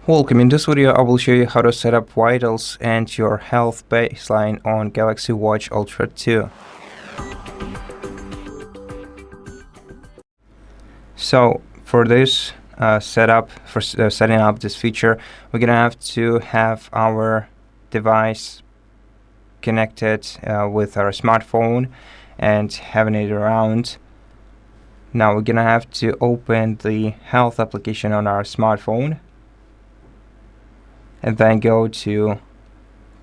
Welcome. In this video I will show you how to set up vitals and your health baseline on Galaxy Watch Ultra 2. So for this setting up this feature, we're gonna have to have our device connected with our smartphone and having it around. Now we're gonna have to open the health application on our smartphone and then go to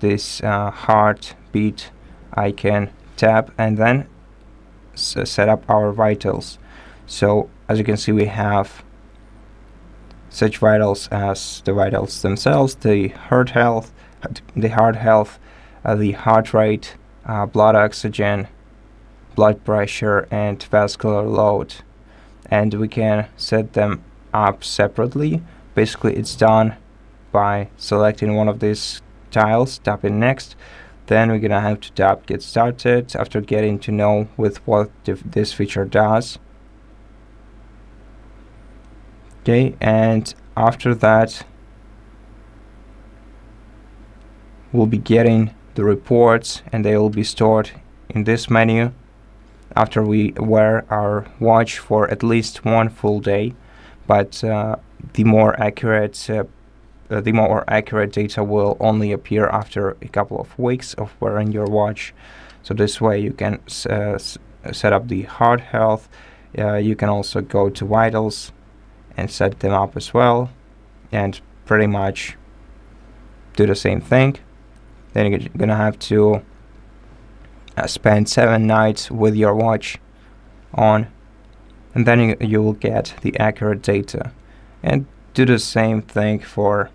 this heartbeat icon tab and then set up our vitals. So as you can see, we have such vitals as the vitals themselves, the heart health, the heart rate, blood oxygen, blood pressure, and vascular load. And we can set them up separately. Basically it's done by selecting one of these tiles, tapping next. Then we're gonna have to tap get started after getting to know with what this feature does. Okay, and after that we'll be getting the reports and they will be stored in this menu after we wear our watch for at least one full day. But the more accurate data will only appear after a couple of weeks of wearing your watch. So this way you can set up the heart health. You can also go to vitals and set them up as well, and pretty much do the same thing. Then you're gonna have to spend 7 nights with your watch on, and then you will get the accurate data. And do the same thing for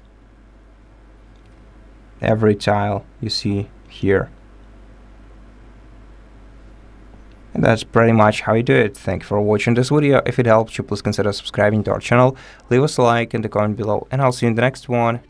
every tile you see here. And that's pretty much how you do it. Thank you for watching this video. If it helped you, please consider subscribing to our channel, leave us a like in the comment below, and I'll see you in the next one.